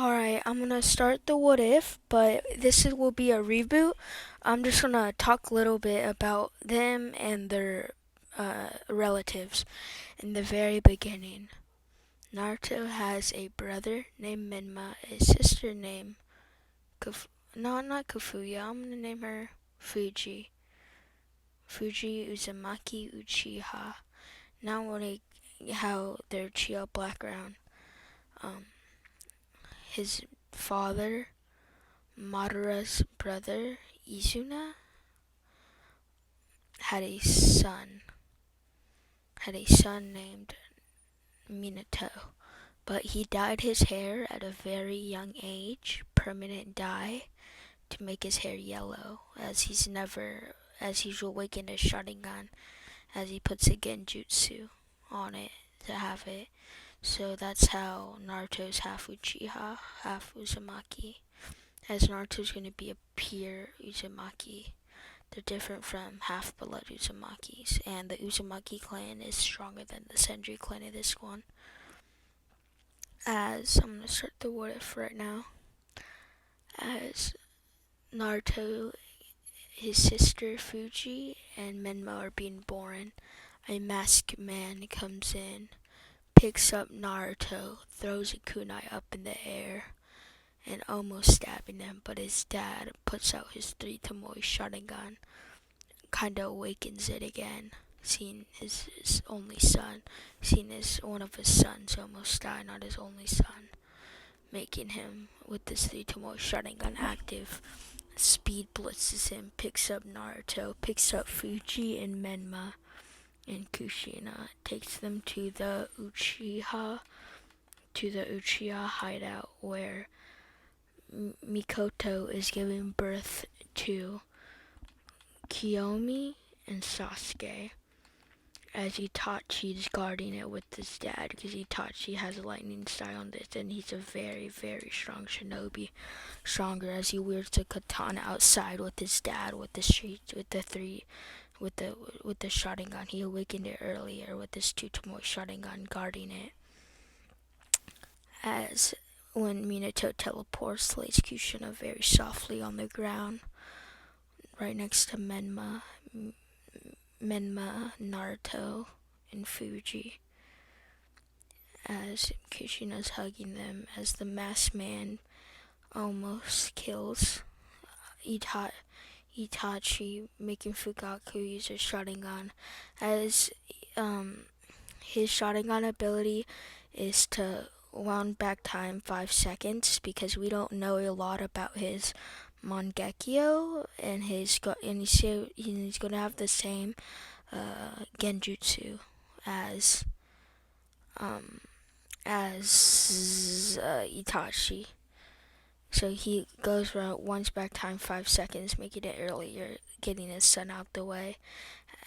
Alright, I'm gonna start the what if, but will be a reboot. I'm just gonna talk a little bit about them and their relatives. In the very beginning, Naruto has a brother named Minma, a sister named no, not Kafuya. I'm gonna name her Fuji. Fuji Uzumaki Uchiha. Now I'm gonna how their Uchiha background. Um, his father Madara's brother, Izuna, had a son, named Minato, but he dyed his hair at a very young age, permanent dye, to make his hair yellow, as he's awakened a Sharingan, as he puts a genjutsu on it to have it. So that's how Naruto's half Uchiha, half Uzumaki, as Naruto's going to be a pure Uzumaki. They're different from half-blood Uzumakis, and the Uzumaki clan is stronger than the Senju clan in this one. As I'm gonna start the what if right now. As Naruto, his sister Fuji, and Menma are being born, a masked man comes in, picks up Naruto, throws a kunai up in the air, and almost stabbing him, but his dad puts out his three Tomoe Sharingan, kinda awakens it again, seeing his only son, seeing one of his sons almost die, not his only son, making him, with this three Tomoe Sharingan active, speed blitzes him, picks up Naruto, picks up Fuji and Menma and Kushina, takes them to the Uchiha hideout where Mikoto is giving birth to Kiyomi and Sasuke, as Itachi's guarding it with his dad, because Itachi has a lightning style on this, and he's a very, very strong shinobi, stronger, as he wields a katana outside with his dad, with the Sharingan. He awakened it earlier with his two Tomoe Sharingan guarding it. As when Minato teleports, lays Kushina very softly on the ground, right next to Menma, Naruto, and Fuji, as Kushina's hugging them, as the masked man almost kills Itachi, making Fugaku use his Sharingan, as his Sharingan ability is to wound back time 5 seconds, because we don't know a lot about his Mangekyo, and he's going to have the same genjutsu as Itachi. So he goes around once back time 5 seconds, making it earlier, getting his son out the way,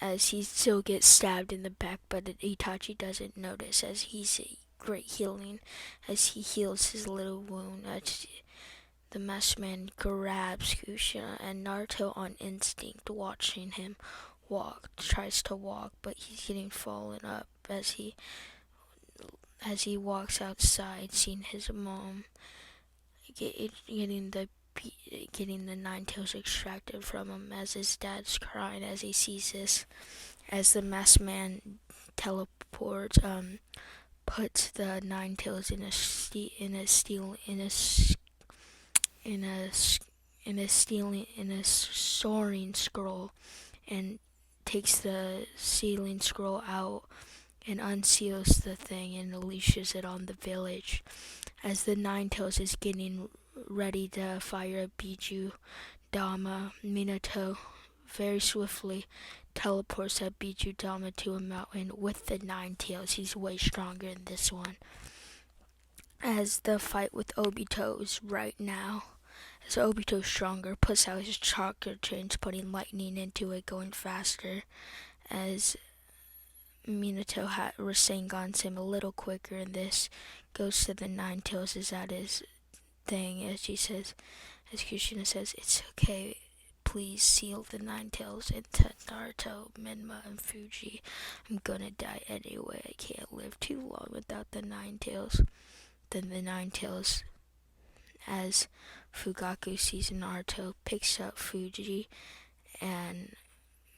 as he still gets stabbed in the back, but Itachi doesn't notice, as he's a great healing, as he heals his little wound. The masked man grabs Kushina, and Naruto, on instinct, watching him tries to walk, but he's getting fallen up as he walks outside, seeing his mom getting the nine tails extracted from him, as his dad's crying as he sees this, as the masked man teleports, puts the nine tails in a soaring scroll, and takes the sealing scroll out and unseals the thing and unleashes it on the village, as the nine tails is getting ready to fire a Biju Dama. Minato very swiftly teleports that Biju Dama to a mountain with the nine tails. He's way stronger in this one. As the fight with Obito is right now, as Obito's stronger, puts out his chakra chains, putting lightning into it, going faster, as Minato Rasengans him a little quicker, and this goes to the nine tails, is at his thing, as Kushina says, "It's okay, please seal the nine tails into Naruto, Menma, and Fuji. I'm gonna die anyway. I can't live too long without the nine tails." Then the nine tails as Fugaku sees Naruto, picks up Fuji and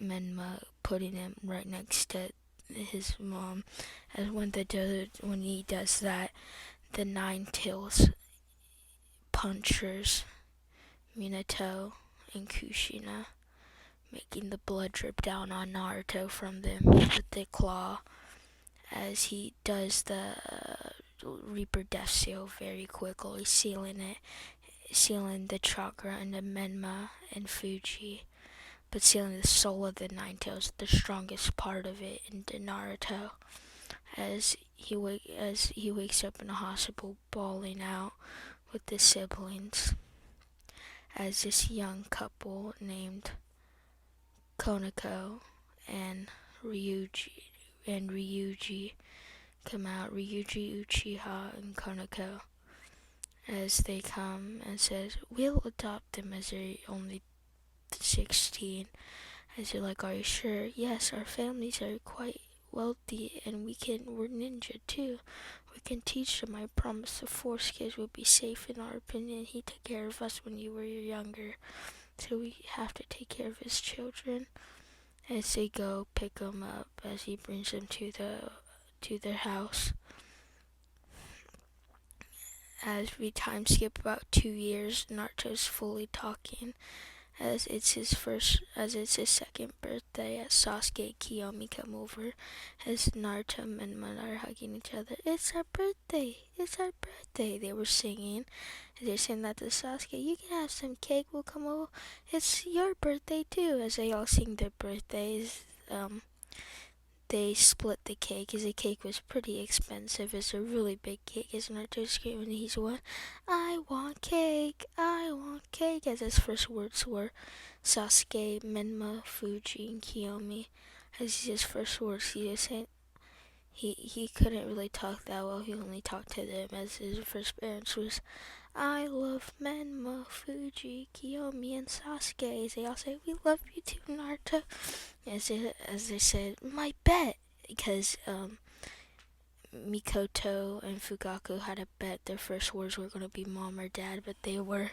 Menma, putting him right next to his mom. And when he does that, the Nine Tails punchers Minato and Kushina, making the blood drip down on Naruto from them with the claw, as he does the Reaper Death Seal very quickly, sealing the chakra into Menma and Fuji, but sealing the soul of the Nine Tails, the strongest part of it, into Naruto, as he wakes up in a hospital bawling out with the siblings, as this young couple named Konako and Ryuji come out, Ryuji, Uchiha, and Konako, as they come and says, we'll adopt them as they're only 16. As you're like, are you sure? Yes, our families are quite wealthy and we're ninja too. We can teach them. I promise the Force kids will be safe in our opinion. He took care of us when you were younger, so we have to take care of his children. As they go pick him up, as he brings them to their house. As we time skip about 2 years, Naruto's fully talking, as it's his second birthday, as Sasuke and Kiyomi come over, as Naruto and Menma are hugging each other. It's our birthday, they were singing. They're saying that to Sasuke, you can have some cake, we'll come over, it's your birthday too, as they all sing their birthdays. They split the cake, as the cake was pretty expensive. It's a really big cake, as Naruto screaming, he's one, I want cake, as his first words were Sasuke, Menma, Fuji, and Kiyomi. As his first words, he was saying, he couldn't really talk that well, he only talked to them, as his first parents was, I love Menma, Fuji, Kiyomi, and Sasuke. As they all say, we love you too, Naruto. As they said, my bet, because Mikoto and Fugaku had a bet their first words were going to be mom or dad, but they were,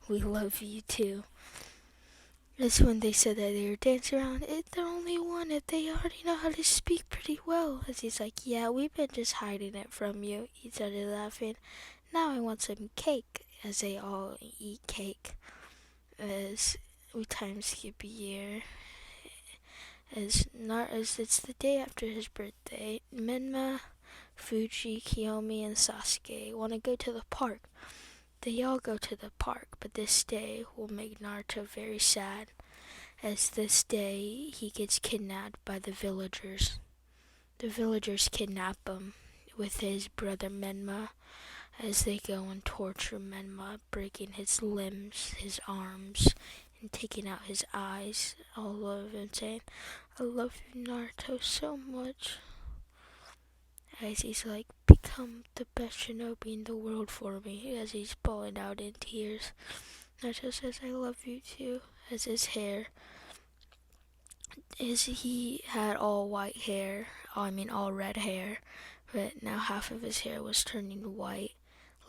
we love you too. That's when they said that they were dancing around. They're only one if they already know how to speak pretty well. As he's like, yeah, we've been just hiding it from you. He started laughing. Now I want some cake, as they all eat cake. As we time skip a year, as it's the day after his birthday, Menma, Fuji, Kiyomi, and Sasuke want to go to the park. They all go to the park, but this day will make Naruto very sad, as this day he gets kidnapped by the villagers. The villagers kidnap him with his brother Menma, as they go and torture Menma, breaking his limbs, his arms, and taking out his eyes, all of him saying, I love you, Naruto, so much. As he's like, become the best shinobi in the world for me, as he's bawling out in tears. Naruto says, I love you too, as his hair, he had all red hair, but now half of his hair was turning white,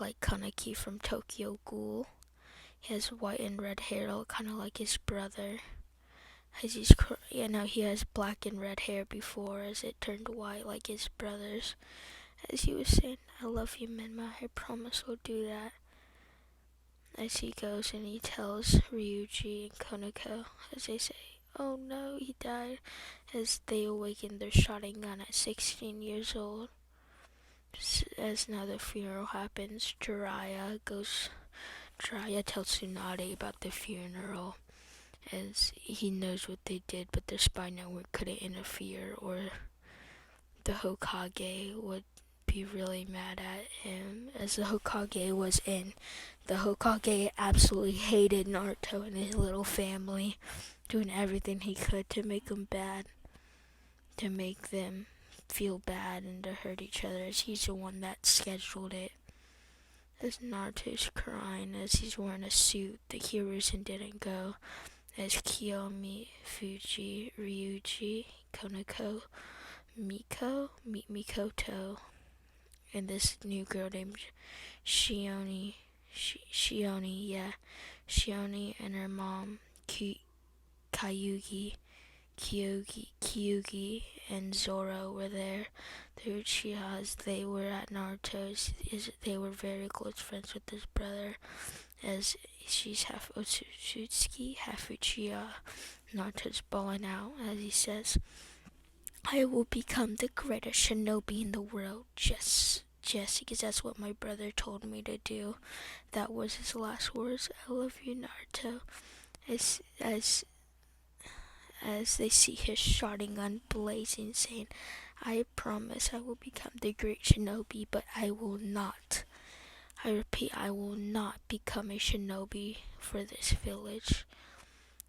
like Kaneki from Tokyo Ghoul. He has white and red hair, kind of like his brother. As he has black and red hair before, as it turned white like his brother's. As he was saying, I love you, Menma, I promise we'll do that. As he goes and he tells Ryuji and Konako, as they say, oh no, he died, as they awaken their Sharingan at 16 years old. As now the funeral happens, Jiraiya tells Tsunade about the funeral, as he knows what they did, but the Spy Network couldn't interfere, or the Hokage would be really mad at him, as the Hokage was in. The Hokage absolutely hated Naruto and his little family, doing everything he could to make them bad, to make them feel bad and to hurt each other, as he's the one that scheduled it. As Naruto's crying, as he's wearing a suit, the Hiruzen didn't go, as Kiyomi, Fuji, Ryuji, Konako, Mikoto, and this new girl named Shioni Shioni, yeah. Shioni and her mom, Kyugi, Kyugi, and Zoro were there. The Uchihas, they were at Naruto's. They were very close friends with his brother, as she's half Otsutsuki, half Uchiha. Naruto's balling out, as he says, I will become the greatest shinobi in the world, just because that's what my brother told me to do. That was his last words. I love you, Naruto. As as as they see his Sharingan blazing, saying, I promise I will become the great shinobi, but I will not. I repeat, I will not become a shinobi for this village.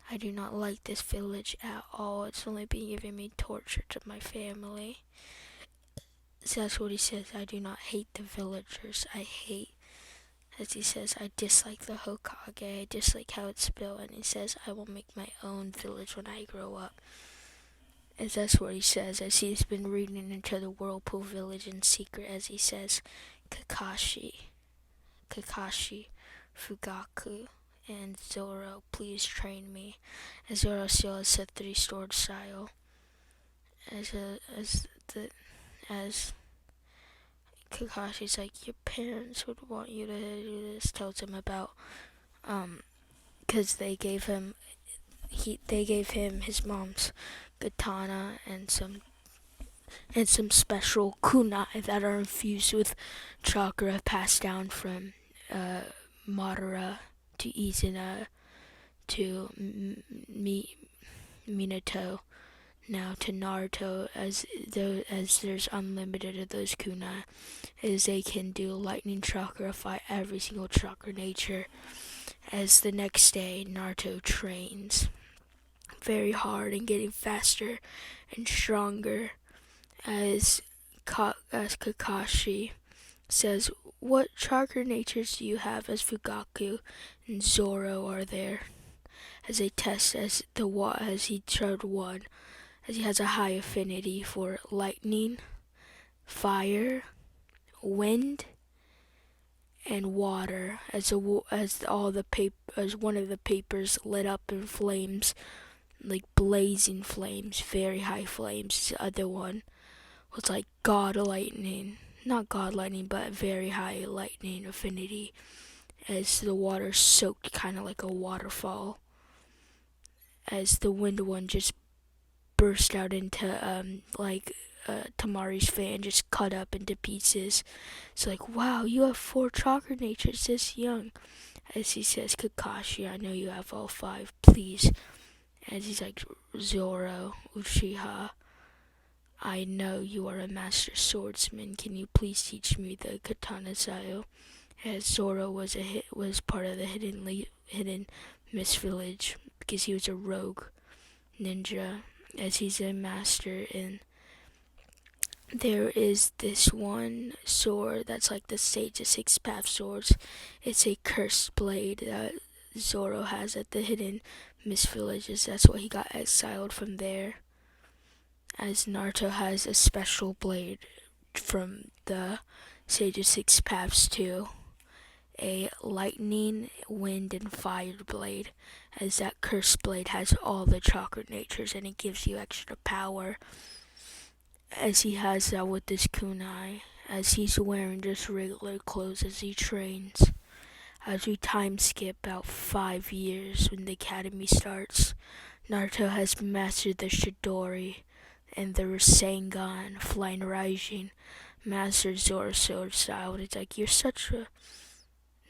I do not like this village at all. It's only been giving me torture to my family. So that's what he says. I do not hate the villagers. I hate, as he says, I dislike the Hokage. I dislike how it's spelled. And he says, I will make my own village when I grow up. As that's what he says, as he's been reading into the Whirlpool Village in secret, as he says, Kakashi, Fugaku, and Zoro, please train me. As Zoro still has a three-sword style. As Kakashi's like, your parents would want you to do this, tells him about, because they gave him his mom's katana and some special kunai that are infused with chakra passed down from Madara to Izuna to Minato, now to Naruto, as there's unlimited of those kunai, as they can do lightning chakra, fight every single chakra nature. As the next day, Naruto trains very hard and getting faster and stronger, as Kakashi says, what chakra natures do you have? As Fugaku and Zoro are there, as they test as he showed one, as he has a high affinity for lightning, fire, wind, and water. As one of the papers lit up in flames, like blazing flames, very high flames. The other one was like god lightning, not god lightning, but very high lightning affinity, as the water soaked kind of like a waterfall. As the wind one just burst out into Tamari's fan, just cut up into pieces. It's like, wow, you have 4 chakra natures this young. As he says, Kakashi, I know you have all 5, please. As he's like, Zoro, Uchiha, I know you are a master swordsman. Can you please teach me the katana style? As Zoro was part of the hidden Mist Village, because he was a rogue ninja, as he's a master. And there is this one sword that's like the Sage of Six Path swords. It's a cursed blade that Zoro has at the hidden Mist Villages. That's why he got exiled from there. As Naruto has a special blade from the Sage of Six Paths too. A lightning, wind, and fire blade, as that cursed blade has all the chakra natures and it gives you extra power. As he has that with his kunai, as he's wearing just regular clothes as he trains. As we time skip about 5 years when the academy starts, Naruto has mastered the Chidori and the Rasengan, Flying Rising, mastered Zoro's sword style. And it's like, you're such a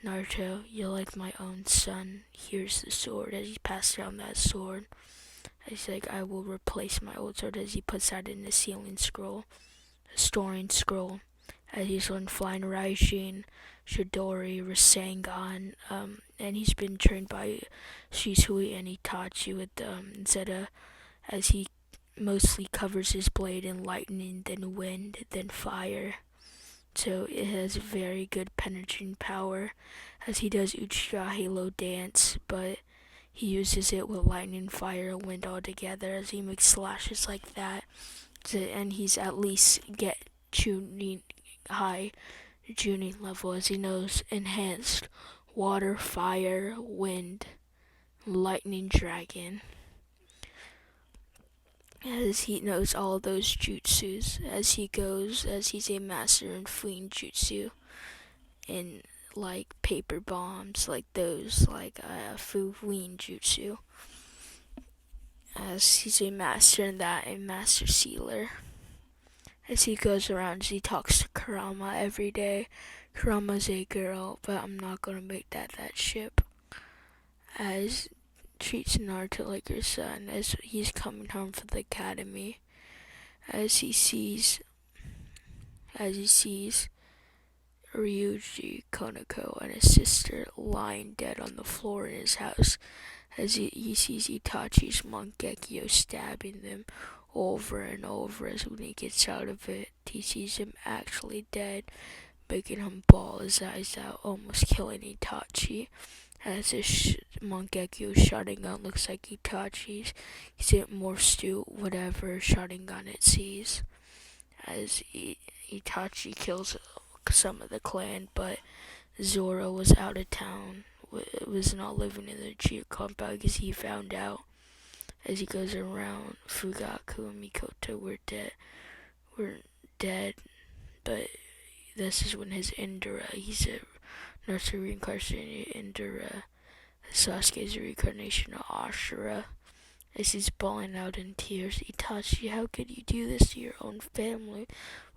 Naruto, you're like my own son. Here's the sword, as he passed down that sword. He's like, I will replace my old sword, as he puts that in the storing scroll. As he's learned Flying Raijin, Chidori, Rasengan, and he's been trained by Shisui and Itachi with Zeta, as he mostly covers his blade in lightning, then wind, then fire. So it has very good penetrating power, as he does Uchiha Halo dance, but he uses it with lightning, fire, and wind all together, as he makes slashes like that. And he's at least high Junin level, as he knows enhanced water, fire, wind, lightning dragon. As he knows all those jutsus, as he's a master in fleeing jutsu, and like paper bombs, like those, like Fuween jutsu. As he's a master in that, a master sealer. As he goes around, he talks to Kurama every day. Kurama's a girl, but I'm not gonna make that ship. As treats Naruto like her son, as he's coming home from the academy. As he sees Ryuji, Konako, and his sister lying dead on the floor in his house, as he sees Itachi's Mangekyo stabbing them over and over, as when he gets out of it, he sees him actually dead, making him bawl his eyes out, almost killing Itachi. As his Mangekyo Sharingan looks like Itachi's, it morphs to whatever Sharingan it sees. As Itachi kills some of the clan, but Zoro was out of town, was not living in the Uchiha compound because he found out. As he goes around, Fugaku and Mikoto were dead, but this is when his Indra, he's a Naruto reincarnated Indra, Sasuke's reincarnation of Ashura. As he's bawling out in tears, Itachi, how could you do this to your own family?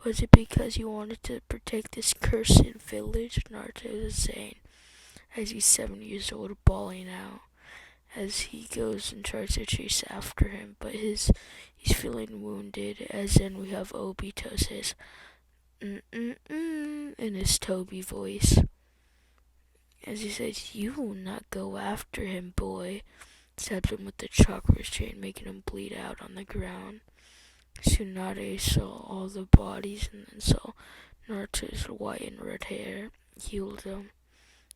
Was it because you wanted to protect this cursed village? Naruto is saying, as he's 7 years old, bawling out. As he goes and tries to chase after him, but he's feeling wounded. As then we have Obito says, in his Toby voice. As he says, you will not go after him, boy. Stabs him with the chakra chain, making him bleed out on the ground. Tsunade saw all the bodies and then saw Naruto's white and red hair, healed him.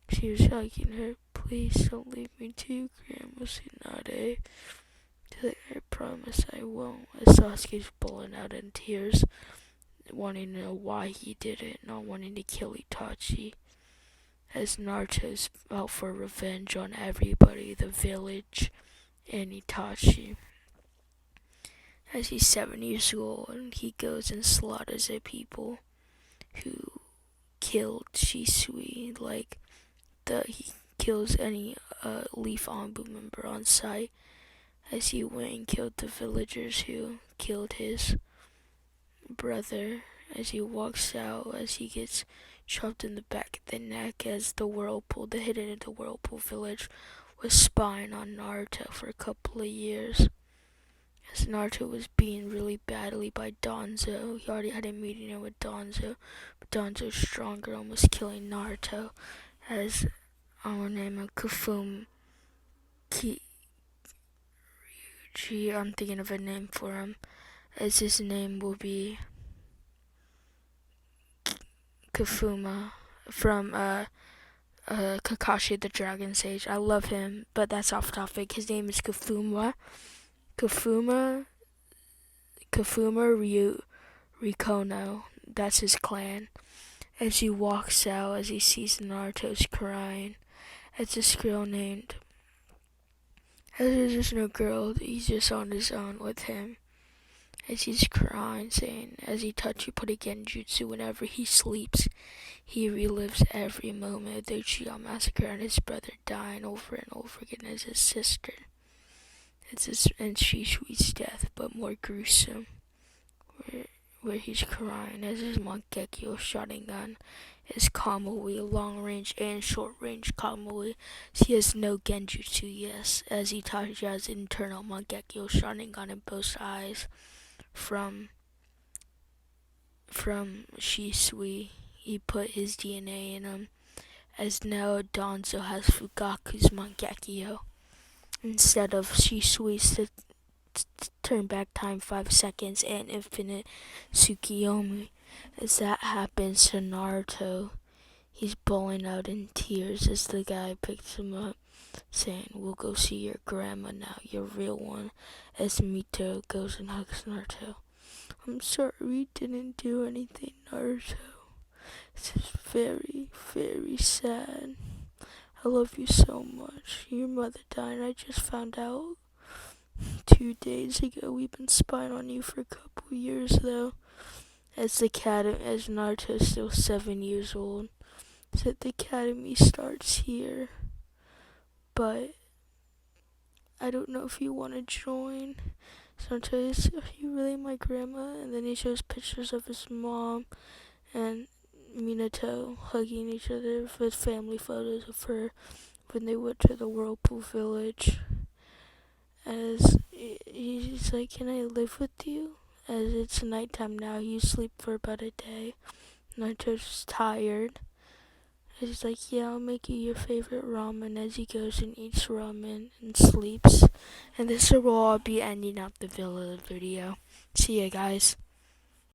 She was hugging her. Please don't leave me too, Grandma Tsunade. I promise I won't. As Sasuke's bawling out in tears, wanting to know why he did it, not wanting to kill Itachi. As Naruto's out for revenge on everybody, the village, and Itachi. As he's 7 years old, and he goes and slaughters the people who killed Shisui, like he kills any Leaf Anbu member on sight. As he went and killed the villagers who killed his brother. As he walks out, as he gets chopped in the back of the neck, as the hidden in the Whirlpool village was spying on Naruto for a couple of years. As Naruto was beaten really badly by Danzo. He already had a meeting with Danzo, but Danzo's stronger, almost killing Naruto. As I'm gonna name him Kufum Ryuji, I'm thinking of a name for him. As his name will be Kafuma from Kakashi the Dragon Sage. I love him, but that's off topic. His name is Kafuma Rikono. That's his clan. As he walks out, as he sees Naruto's crying, as this girl named, as there's just no girl, he's just on his own with him. As he's crying, saying, as Itachi put a genjutsu, whenever he sleeps, he relives every moment of the Uchiha massacre and his brother dying over and over again as his sister. And Shisui's death, but more gruesome, where he's crying as his Mangekyo Sharingan, his Kamui, long-range and short-range Kamui. He has no genjutsu, yes, as Itachi has internal Mangekyo Sharingan in both eyes. From Shisui, he put his DNA in him, as now Danzo has Fugaku's Mangekyo instead of Shisui's to turn back time 5 seconds and infinite Tsukiyomi. As that happens to Naruto, he's bawling out in tears as the guy picks him up, saying, we'll go see your grandma now, your real one. As Mito goes and hugs Naruto. I'm sorry we didn't do anything, Naruto. This is very, very sad. I love you so much. Your mother died. I just found out 2 days ago. We've been spying on you for a couple years, though. As Naruto's still 7 years old. Said the academy starts here, but I don't know if you want to join. So Naruto says, are you really my grandma? And then he shows pictures of his mom and Minato hugging each other with family photos of her when they went to the Whirlpool Village. As he's like, can I live with you? As it's nighttime now, you sleep for about a day. Naruto's tired. He's like, yeah, I'll make you your favorite ramen, as he goes and eats ramen and sleeps. And this will all be ending up the video. See ya, guys.